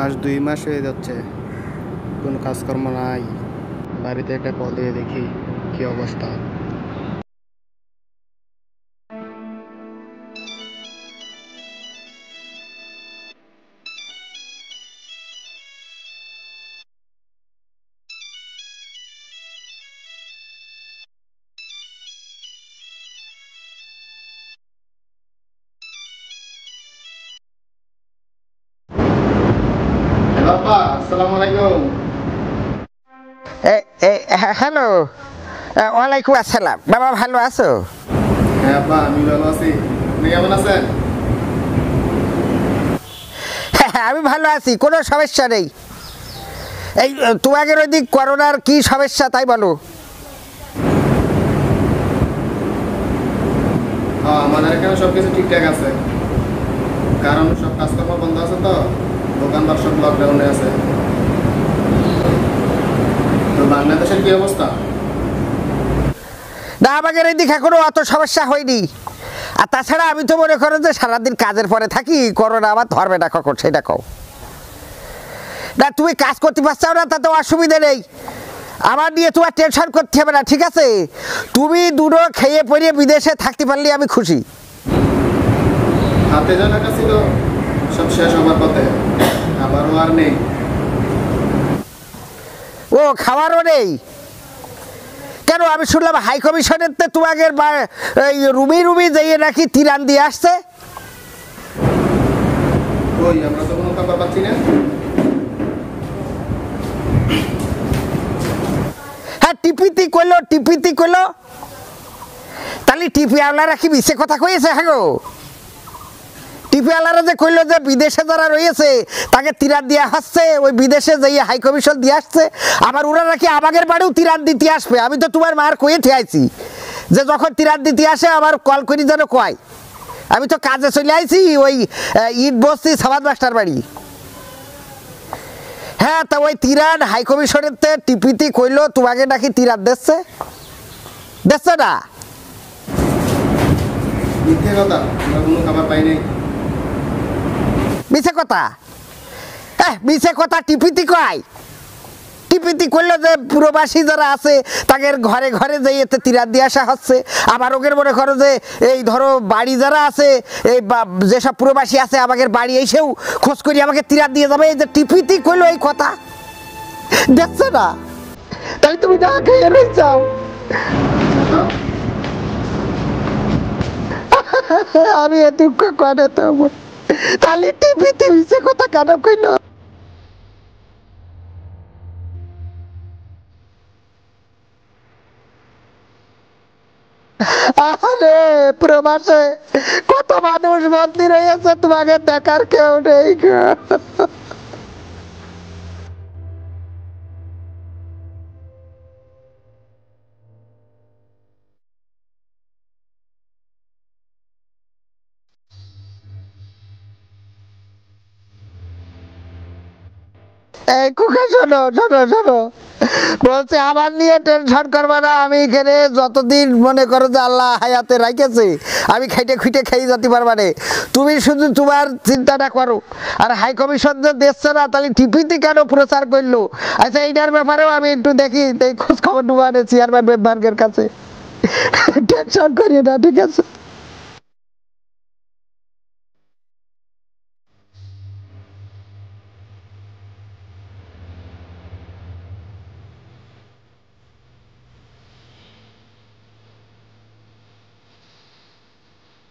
আজ 2 মাস হয়ে যাচ্ছে, কোনো কাজকর্ম নাই। বাড়িতে একটা কল দিয়ে দেখি কি অবস্থা। হ্যালো আপা, আসসালামু আলাইকুম। হ্যালো, ওয়ালাইকুম আসসালাম। বাবা ভালো আছো? হ্যাঁ আপা, আমি ভালো আছি। আপনি কেমন আছেন? হ্যাঁ, আমি ভালো আছি, কোনো সমস্যা নেই। এই তোমাদের ওইদিক করোনার কি সমস্যা তাই বলো। হ্যাঁ, আমাদের এখানে সবকিছু ঠিকঠাক আছে, কারণ সব কাজকর্ম বন্ধ আছে, তো দোকানদার সব লকডাউনে আছে। তো বাংলাদেশের কি অবস্থা? না, আমাদের এই দিক এখনো অত সমস্যা হয়নি। আর তাছাড়া আমি তো মনে করো যে সারাদিন কাজের পরে থাকি, করোনা আবার ধরবে না কখন সেটা কও। না, তুমি কাজ করতে পারছো না তাতে অসুবিধা নেই, আমার নিয়ে তোমার টেনশন করতে হবে না, ঠিক আছে? তুমি দুটো খেয়ে পরিয়ে বিদেশে থাকতে পারলে আমি খুশি। হাতে যা টাকা ছিল সব শেষ হবার পথে, আবারও আর নেই। ও, খাওয়ারও নেই কেন? আমি শুনলাম হাই কমিশনের তে তোমাদের এই রুমি রুমি যাইয়ে নাকি তিরান দিয়ে আসছে। কই, আমরা তো কোনো খবর পাচ্ছি না। হ্যাঁ, টিপিতি করলো তাহলে টিপি আওলারা কি মিছে কথা কইছে? হ্যাঁ গো, টিপি আওলারা যে কইলো যে বিদেশে যারা রয়েছে তাকে তিরান দিয়ে আসছে, ওই বিদেশে যাইয়ে হাই কমিশন দিয়ে আসছে। আবার ওরা নাকি আমাদের বাড়িও তিরান দিতে আসবে। আমি তো তোমার মার কয়ে ঠিয়াইছি যে যখন তিরান দিতে আসে আমার কল করি যেন কয়। আমি তো কাজে চলে আইছি ওই ইট বসছি সাবাদ মাস্টার বাড়ি। হ্যাঁ, তা ওই তিরান হাই কমিশনের তে টিপিতি কইলো তোমাকে নাকি তিরান দিচ্ছে না। মিথ্যে কথা, আমরা কোনো খবর পাই নাই। মিছে কথা? হ্যাঁ, মিছে কথা টিপিতি কয়। টিপিতি করলো যে প্রবাসী যারা আছে তাদের ঘরে ঘরে যাই এতে তিরান দিয়ে আসা হচ্ছে। আবার ওদের মনে করো যে এই ধরো বাড়ি যারা আছে, এই যেসব প্রবাসী আছে আমাদের বাড়ি এসেও খোঁজ করি আমাকে তিরান দিয়ে যাবে। এই যে টিপিতি করলো এই কথা, দেখছো না? তাহলে তুমি না খেয়ে রয়ে যাও। আমি এ দুঃখ করে তো তাহলে টিপিতি মিছে কথা কেন কইলো? আরে প্রবাসে কত মানুষ বন্দী রয়েছে, তোমাকে দেখার কেউ নেই গো। এই কুকা, শোনো শোনো শোনো, বলছে আমার নিয়ে টেনশন করবে না। আমি এখানে যতদিন মনে করো যে আল্লাহ হায়াতে রাখেছে আমি খাইটে খুঁটে খেয়ে যেতে পারবা না। তুমি শুধু তোমার চিন্তাটা করো। আর হাই কমিশন যে দেখছে না তাহলে টিভিতে কেন প্রচার করলো? আচ্ছা, এইটার ব্যাপারেও আমি একটু দেখি, খোঁজ খবর নেবো চেয়ারম্যান মেম্বারের কাছে। টেনশন করি না, ঠিক আছে?